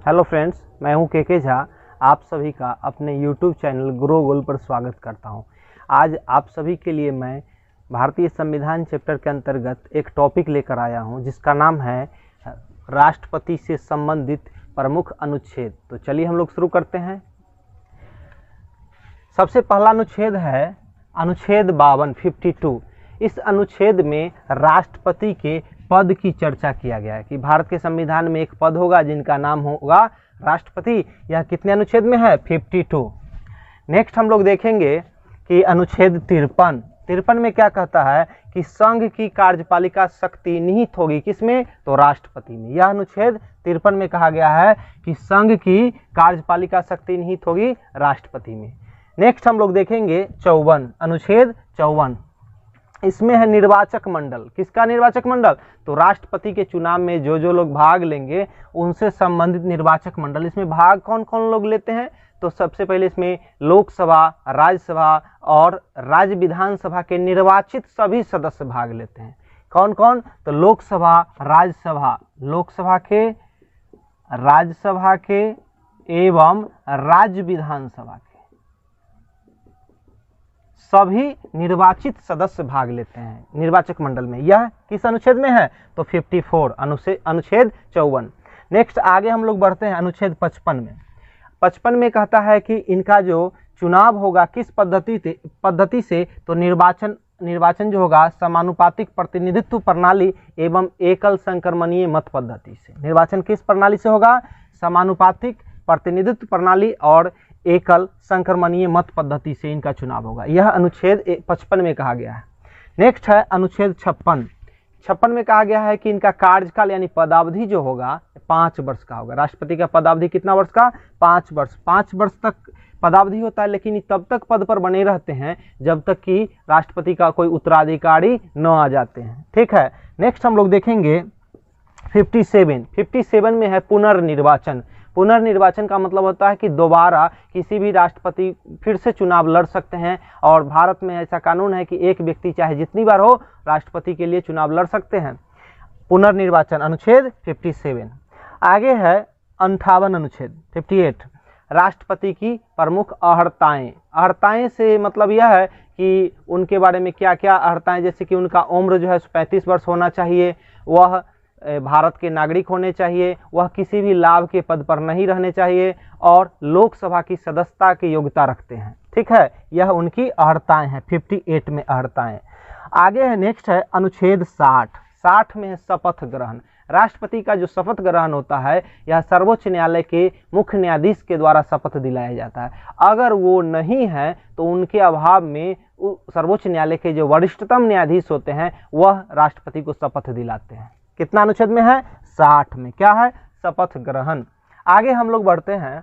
Hello friends, मैं हूं के झा। आप सभी का अपने यूट्यूब चैनल ग्रो गोल पर स्वागत करता हूं। आज आप सभी के लिए मैं भारतीय संविधान चैप्टर के अंतर्गत एक टॉपिक लेकर आया हूं जिसका नाम है राष्ट्रपति से संबंधित प्रमुख अनुच्छेद। तो चलिए हम लोग शुरू करते हैं। सबसे पहला अनुच्छेद है अनुच्छेद 52 इस अनुच्छेद में राष्ट्रपति के पद की चर्चा किया गया है कि भारत के संविधान में एक पद होगा जिनका नाम होगा राष्ट्रपति। यह कितने अनुच्छेद में है? 52। नेक्स्ट हम लोग देखेंगे कि अनुच्छेद 53 में क्या कहता है कि संघ की कार्यपालिका शक्ति निहित होगी किसमें? तो राष्ट्रपति में। यह अनुच्छेद 53 में कहा गया है कि संघ की कार्यपालिका शक्ति निहित होगी राष्ट्रपति में। नेक्स्ट हम लोग देखेंगे 54, अनुच्छेद 54। इसमें है निर्वाचक मंडल। किसका निर्वाचक मंडल? तो राष्ट्रपति के चुनाव में जो लोग भाग लेंगे उनसे संबंधित निर्वाचक मंडल। इसमें भाग कौन कौन लोग लेते हैं? तो सबसे पहले इसमें लोकसभा, राज्यसभा और राज्य विधानसभा के निर्वाचित सभी सदस्य भाग लेते हैं। कौन कौन? तो लोकसभा, राज्यसभा, लोकसभा के, राज्यसभा के एवं राज्य विधानसभा के सभी निर्वाचित सदस्य भाग लेते हैं निर्वाचक मंडल में। यह किस अनुच्छेद में है? तो 54, अनुच्छेद 54। नेक्स्ट आगे हम लोग बढ़ते हैं अनुच्छेद 55 में। 55 में कहता है कि इनका जो चुनाव होगा किस पद्धति से? तो निर्वाचन जो होगा समानुपातिक प्रतिनिधित्व प्रणाली एवं एकल संक्रमणीय मत पद्धति से। निर्वाचन किस प्रणाली से होगा? समानुपातिक प्रतिनिधित्व प्रणाली और एकल संक्रमणीय मत पद्धति से इनका चुनाव होगा। यह अनुच्छेद 55 में कहा गया है। नेक्स्ट है अनुच्छेद 56 में कहा गया है कि इनका कार्यकाल यानी पदावधि जो होगा 5 वर्ष का होगा। राष्ट्रपति का पदावधि कितना वर्ष का? 5 वर्ष। 5 वर्ष तक पदावधि होता है, लेकिन तब तक पद पर बने रहते हैं जब तक कि राष्ट्रपति का कोई उत्तराधिकारी न आ जाते हैं। ठीक है। नेक्स्ट हम लोग देखेंगे 57 में है पुनर्निर्वाचन। पुनर्निर्वाचन का मतलब होता है कि दोबारा किसी भी राष्ट्रपति फिर से चुनाव लड़ सकते हैं और भारत में ऐसा कानून है कि एक व्यक्ति चाहे जितनी बार हो राष्ट्रपति के लिए चुनाव लड़ सकते हैं। पुनर्निर्वाचन अनुच्छेद 57। आगे है 58 अनुच्छेद 58, राष्ट्रपति की प्रमुख अर्हताएं। अर्हताएं से मतलब यह है कि उनके बारे में क्या क्या अर्हताएं, जैसे कि उनका उम्र जो है 35 वर्ष होना चाहिए, वह भारत के नागरिक होने चाहिए, वह किसी भी लाभ के पद पर नहीं रहने चाहिए और लोकसभा की सदस्यता की योग्यता रखते हैं। ठीक है, यह उनकी अर्हताएं हैं। 58 में अर्हताएं। आगे है नेक्स्ट है अनुच्छेद 60 में है शपथ ग्रहण। राष्ट्रपति का जो शपथ ग्रहण होता है यह सर्वोच्च न्यायालय के मुख्य न्यायाधीश के द्वारा शपथ दिलाया जाता है। अगर वो नहीं है तो उनके अभाव में सर्वोच्च न्यायालय के जो वरिष्ठतम न्यायाधीश होते हैं वह राष्ट्रपति को शपथ दिलाते हैं। कितना अनुच्छेद में है? 60 में। क्या है? शपथ ग्रहण। आगे हम लोग बढ़ते हैं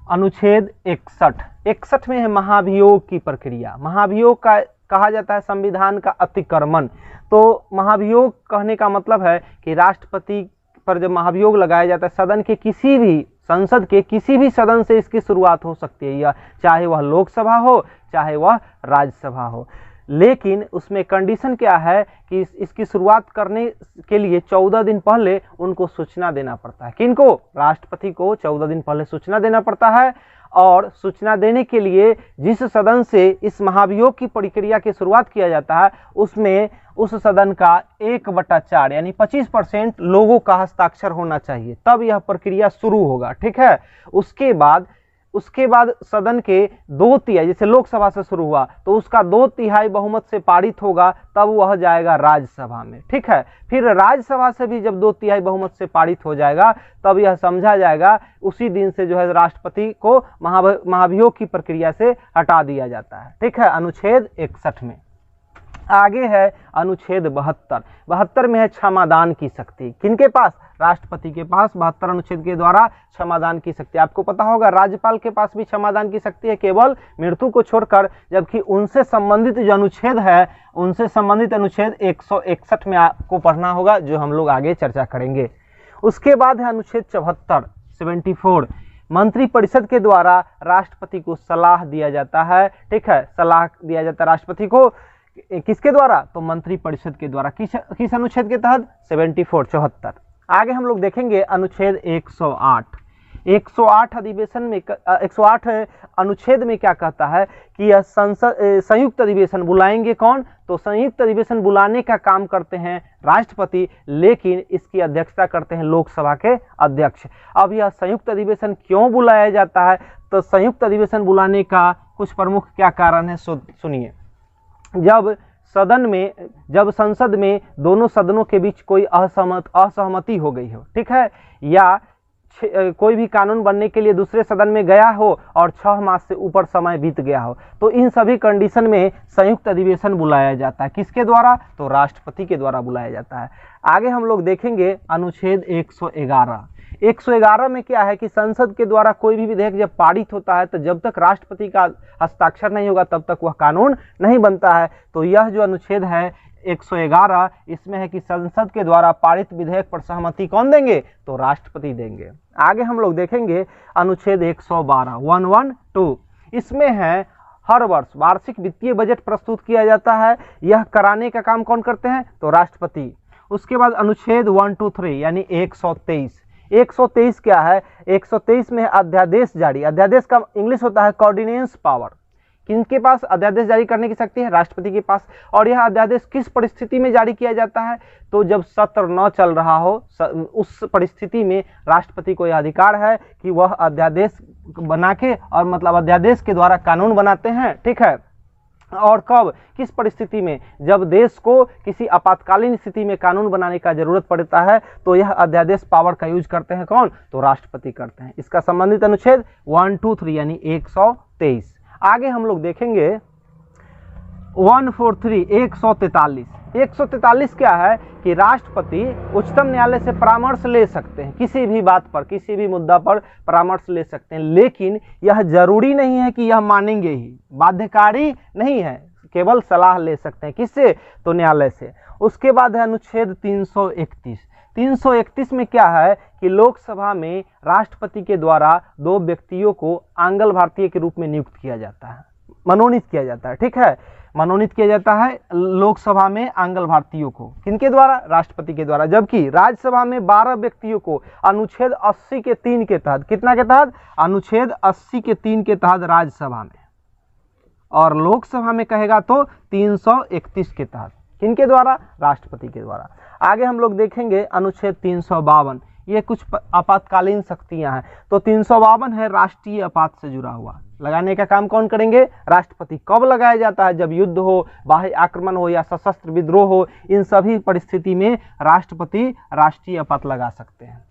अनुच्छेद 61 में है महाभियोग की प्रक्रिया। महाभियोग का कहा जाता है संविधान का अतिक्रमण। तो महाभियोग कहने का मतलब है कि राष्ट्रपति पर जब महाभियोग लगाया जाता है सदन के किसी भी, संसद के किसी भी सदन से इसकी शुरुआत हो सकती है, या चाहे वह लोकसभा हो चाहे वह राज्यसभा हो। लेकिन उसमें कंडीशन क्या है कि इसकी शुरुआत करने के लिए 14 दिन पहले उनको सूचना देना पड़ता है। किनको? राष्ट्रपति को 14 दिन पहले सूचना देना पड़ता है। और सूचना देने के लिए जिस सदन से इस महाभियोग की प्रक्रिया की शुरुआत किया जाता है उसमें उस सदन का 1/4 यानी 25% लोगों का हस्ताक्षर होना चाहिए, तब यह प्रक्रिया शुरू होगा। ठीक है। उसके बाद सदन के 2/3, जैसे लोकसभा से शुरू हुआ तो उसका 2/3 बहुमत से पारित होगा, तब वह जाएगा राज्यसभा में। ठीक है। फिर राज्यसभा से भी जब 2/3 बहुमत से पारित हो जाएगा तब यह समझा जाएगा, उसी दिन से जो है राष्ट्रपति को महाभियोग की प्रक्रिया से हटा दिया जाता है। ठीक है, अनुच्छेद 61 में। आगे है अनुच्छेद 72 में है क्षमादान की शक्ति। किनके पास? राष्ट्रपति के पास 72 अनुच्छेद के द्वारा क्षमादान की शक्ति। आपको पता होगा राज्यपाल के पास भी क्षमादान की शक्ति है, केवल मृत्यु को छोड़कर, जबकि उनसे संबंधित जो अनुच्छेद है उनसे संबंधित अनुच्छेद 161 में आपको पढ़ना होगा, जो हम लोग आगे चर्चा करेंगे। उसके बाद है अनुच्छेद 74 मंत्रिपरिषद के द्वारा राष्ट्रपति को सलाह दिया जाता है। ठीक है, सलाह दिया जाता है राष्ट्रपति को किसके द्वारा? तो मंत्रिपरिषद के द्वारा। किस अनुच्छेद के तहत? 74। आगे हम लोग देखेंगे अनुच्छेद 108 108 अधिवेशन में 108 अनुच्छेद में क्या कहता है कि यह संसद संयुक्त अधिवेशन बुलाएंगे कौन, तो संयुक्त अधिवेशन बुलाने का काम करते हैं राष्ट्रपति, लेकिन इसकी अध्यक्षता करते हैं लोकसभा के अध्यक्ष। अब यह संयुक्त अधिवेशन क्यों बुलाया जाता है, तो संयुक्त अधिवेशन बुलाने का कुछ प्रमुख क्या कारण है सुनिए। जब संसद में दोनों सदनों के बीच कोई असहमति हो गई हो, ठीक है, या कोई भी कानून बनने के लिए दूसरे सदन में गया हो और 6 मास से ऊपर समय बीत गया हो, तो इन सभी कंडीशन में संयुक्त अधिवेशन बुलाया जाता है। किसके द्वारा, तो राष्ट्रपति के द्वारा बुलाया जाता है। आगे हम लोग देखेंगे अनुच्छेद 111। 111 में क्या है कि संसद के द्वारा कोई भी विधेयक जब पारित होता है तो जब तक राष्ट्रपति का हस्ताक्षर नहीं होगा तब तक वह कानून नहीं बनता है। तो यह जो अनुच्छेद है 111, इसमें है कि संसद के द्वारा पारित विधेयक पर सहमति कौन देंगे, तो राष्ट्रपति देंगे। आगे हम लोग देखेंगे अनुच्छेद 112 112, इसमें है हर वर्ष वार्षिक वित्तीय बजट प्रस्तुत किया जाता है। यह कराने का काम कौन करते हैं, तो राष्ट्रपति। उसके बाद अनुच्छेद 123 यानी 123। 123 क्या है, 123 में अध्यादेश जारी। अध्यादेश का इंग्लिश होता है कोऑर्डिनेंस पावर। किनके पास अध्यादेश जारी करने की शक्ति है, राष्ट्रपति के पास। और यह अध्यादेश किस परिस्थिति में जारी किया जाता है, तो जब सत्र न चल रहा हो, उस परिस्थिति में राष्ट्रपति को यह अधिकार है कि वह अध्यादेश बना के और मतलब अध्यादेश के द्वारा कानून बनाते हैं, ठीक है। और कब, किस परिस्थिति में, जब देश को किसी आपातकालीन स्थिति में कानून बनाने का जरूरत पड़ता है तो यह अध्यादेश पावर का यूज करते हैं कौन, तो राष्ट्रपति करते हैं। इसका संबंधित अनुच्छेद 123 यानी 123। आगे हम लोग देखेंगे 143 143। 143 क्या है कि राष्ट्रपति उच्चतम न्यायालय से परामर्श ले सकते हैं, किसी भी बात पर, किसी भी मुद्दा पर परामर्श ले सकते हैं, लेकिन यह जरूरी नहीं है कि यह मानेंगे ही, बाध्यकारी नहीं है, केवल सलाह ले सकते हैं। किससे, तो न्यायालय से। उसके बाद है अनुच्छेद 331। 331 में क्या है कि लोकसभा में राष्ट्रपति के द्वारा 2 व्यक्तियों को आंगल भारतीय के रूप में नियुक्त किया जाता है, मनोनीत किया जाता है, ठीक है, मनोनीत किया जाता है लोकसभा में आंगल भारतीयों को। किनके द्वारा, राष्ट्रपति के द्वारा। जबकि राज्यसभा में 12 व्यक्तियों को अनुच्छेद 80 के 3 के तहत, कितना के तहत, अनुच्छेद 80 के 3 के तहत राज्यसभा में, और लोकसभा में कहेगा तो 331 के तहत। किनके द्वारा, राष्ट्रपति के द्वारा। आगे हम लोग देखेंगे अनुच्छेद 352। ये कुछ आपातकालीन शक्तियां हैं। तो 352 है राष्ट्रीय आपात से जुड़ा हुआ, लगाने का काम कौन करेंगे, राष्ट्रपति। कब लगाया जाता है, जब युद्ध हो, बाह्य आक्रमण हो या सशस्त्र विद्रोह हो, इन सभी परिस्थिति में राष्ट्रपति राष्ट्रीय आपात लगा सकते हैं।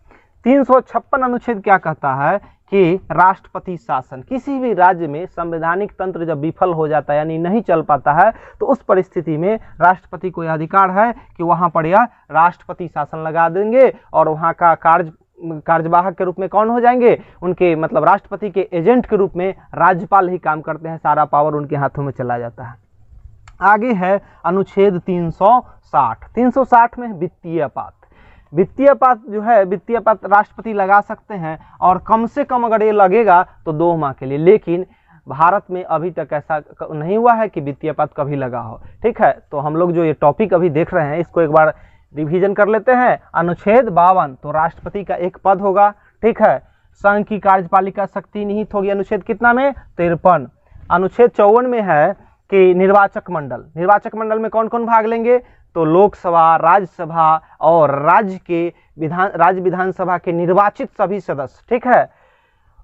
356 अनुच्छेद क्या कहता है कि राष्ट्रपति शासन, किसी भी राज्य में संवैधानिक तंत्र जब विफल हो जाता है यानी नहीं चल पाता है तो उस परिस्थिति में राष्ट्रपति को यह अधिकार है कि वहां पर यह राष्ट्रपति शासन लगा देंगे और वहां का कार्यवाहक के रूप में कौन हो जाएंगे, उनके मतलब राष्ट्रपति के एजेंट के रूप में राज्यपाल ही काम करते हैं, सारा पावर उनके हाथों में चला जाता है। आगे है अनुच्छेद 360। 360 में वित्तीय आपात। वित्तीय आपात जो है, वित्तीय आपात राष्ट्रपति लगा सकते हैं और कम से कम अगर ये लगेगा तो 2 माह के लिए, लेकिन भारत में अभी तक ऐसा नहीं हुआ है कि वित्तीय आपात कभी लगा हो, ठीक है। तो हम लोग जो ये टॉपिक अभी देख रहे हैं इसको एक बार रिवीजन कर लेते हैं। अनुच्छेद 52, तो राष्ट्रपति का एक पद होगा, ठीक है। संघ की कार्यपालिका शक्ति निहित होगी अनुच्छेद कितना में, 53। अनुच्छेद 54 में है कि निर्वाचक मंडल। निर्वाचक मंडल में कौन कौन भाग लेंगे, तो लोकसभा, राज्यसभा और राज्य विधानसभा के निर्वाचित सभी सदस्य, ठीक है।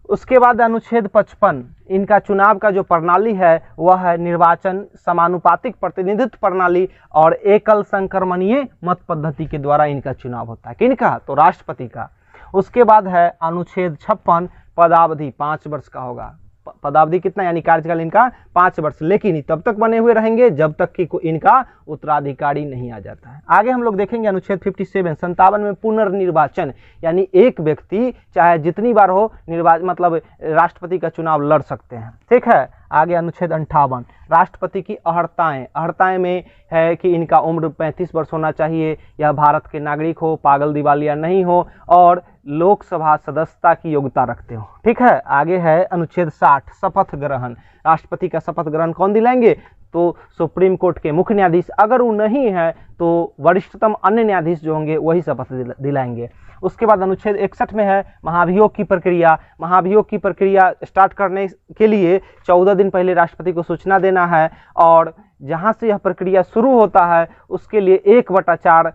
उसके बाद अनुच्छेद 55, इनका चुनाव का जो प्रणाली है वह है निर्वाचन समानुपातिक प्रतिनिधित्व प्रणाली और एकल संक्रमणीय मत पद्धति के द्वारा इनका चुनाव होता है। किनका, तो राष्ट्रपति का। उसके बाद है अनुच्छेद 56, पदावधि 5 वर्ष का होगा। पदावधि कितना, यानी कार्यकाल इनका 5 वर्ष, लेकिन तब तक बने हुए रहेंगे जब तक कि इनका उत्तराधिकारी नहीं आ जाता है। आगे हम लोग देखेंगे अनुच्छेद 57 में पुनर्निर्वाचन, यानी एक व्यक्ति चाहे जितनी बार हो मतलब राष्ट्रपति का चुनाव लड़ सकते हैं, ठीक है। आगे अनुच्छेद 58, राष्ट्रपति की अहर्ताएं। अहर्ताएं में है कि इनका उम्र 35 वर्ष होना चाहिए, यह भारत के नागरिक हो, पागल दिवालिया नहीं हो और लोकसभा सदस्यता की योग्यता रखते हो, ठीक है। आगे है अनुच्छेद 60, शपथ ग्रहण। राष्ट्रपति का शपथ ग्रहण कौन दिलाएंगे, तो सुप्रीम कोर्ट के मुख्य न्यायाधीश, अगर वो नहीं है तो वरिष्ठतम अन्य न्यायाधीश जो होंगे वही शपथ दिलाएंगे। उसके बाद अनुच्छेद 61 में है महाभियोग की प्रक्रिया। महाभियोग की प्रक्रिया स्टार्ट करने के लिए 14 दिन पहले राष्ट्रपति को सूचना देना है, और जहां से यह प्रक्रिया शुरू होता है उसके लिए 1/4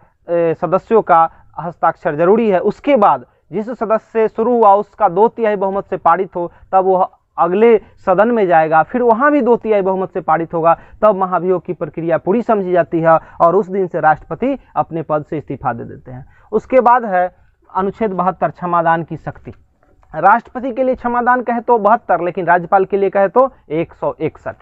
सदस्यों का हस्ताक्षर जरूरी है। उसके बाद जिस सदस्य से शुरू हुआ उसका 2/3 बहुमत से पारित हो, तब वह अगले सदन में जाएगा, फिर वहां भी 2/3 बहुमत से पारित होगा, तब महाभियोग की प्रक्रिया पूरी समझी जाती है और उस दिन से राष्ट्रपति अपने पद से इस्तीफा दे देते हैं। उसके बाद है अनुच्छेद 72 क्षमादान की शक्ति। राष्ट्रपति के लिए क्षमादान कहे तो 72, लेकिन राज्यपाल के लिए कहे तो 161।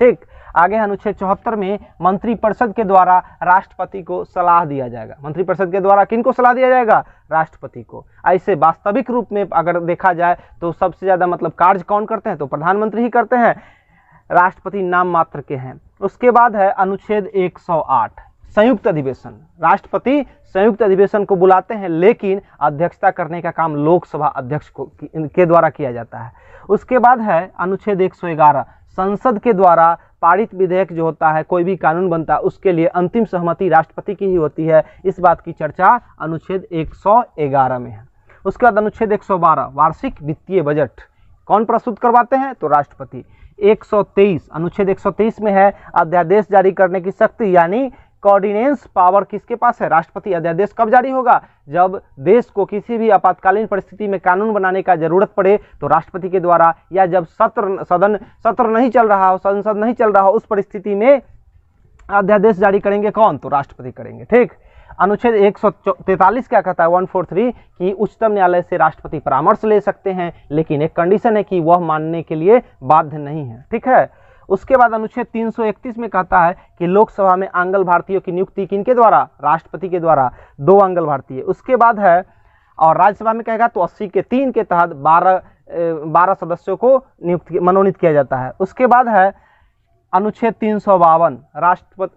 ठीक, आगे अनुच्छेद 74 में मंत्रिपरिषद के द्वारा राष्ट्रपति को सलाह दिया जाएगा। मंत्रिपरिषद के द्वारा किनको सलाह दिया जाएगा? राष्ट्रपति को। ऐसे वास्तविक रूप में अगर देखा जाए तो सबसे ज्यादा मतलब कार्य कौन करते हैं? तो प्रधानमंत्री ही करते हैं, राष्ट्रपति नाम मात्र के हैं। उसके बाद है अनुच्छेद 108 संयुक्त अधिवेशन। राष्ट्रपति संयुक्त अधिवेशन को बुलाते हैं, लेकिन अध्यक्षता करने का काम लोकसभा अध्यक्ष के द्वारा किया जाता है। उसके बाद है अनुच्छेद 111 संसद के द्वारा पारित विधेयक जो होता है, कोई भी कानून बनता है, उसके लिए अंतिम सहमति राष्ट्रपति की ही होती है। इस बात की चर्चा अनुच्छेद 111 में है। उसके बाद अनुच्छेद 112 वार्षिक वित्तीय बजट कौन प्रस्तुत करवाते हैं? तो राष्ट्रपति। 123 अनुच्छेद 123 में है अध्यादेश जारी करने की शक्ति, यानी कोऑर्डिनेंस पावर किसके पास है? राष्ट्रपति। अध्यादेश कब जारी होगा? जब देश को किसी भी आपातकालीन परिस्थिति में कानून बनाने का जरूरत पड़े तो राष्ट्रपति के द्वारा, या जब सत्र नहीं चल रहा हो, संसद नहीं चल रहा हो, उस परिस्थिति में अध्यादेश जारी करेंगे कौन? तो राष्ट्रपति करेंगे। ठीक, अनुच्छेद 143 क्या कहता है? 143 कि उच्चतम न्यायालय से राष्ट्रपति परामर्श ले सकते हैं, लेकिन एक कंडीशन है कि वह मानने के लिए बाध्य नहीं है। ठीक है। उसके बाद अनुच्छेद 331 में कहता है कि लोकसभा में आंगल भारतीयों की नियुक्ति किनके द्वारा? राष्ट्रपति के द्वारा, 2 आंगल भारतीय। उसके बाद है, और राज्यसभा में कहेगा तो 80 के 3 के तहत 12 सदस्यों को मनोनीत किया जाता है। उसके बाद है अनुच्छेद 352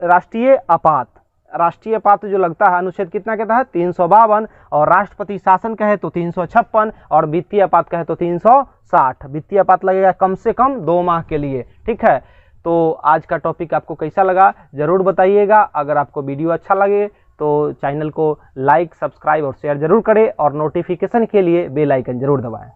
राष्ट्रीय आपात। राष्ट्रीय आपात जो लगता है अनुच्छेद कितना के तहत? 352, और राष्ट्रपति शासन कहे तो 356, और वित्तीय आपात कहे तो 360। वित्तीय आपात लगेगा कम से कम 2 माह के लिए। ठीक है, तो आज का टॉपिक आपको कैसा लगा जरूर बताइएगा। अगर आपको वीडियो अच्छा लगे तो चैनल को लाइक, सब्सक्राइब और शेयर जरूर करें, और नोटिफिकेशन के लिए बेल आइकन जरूर दबाएं।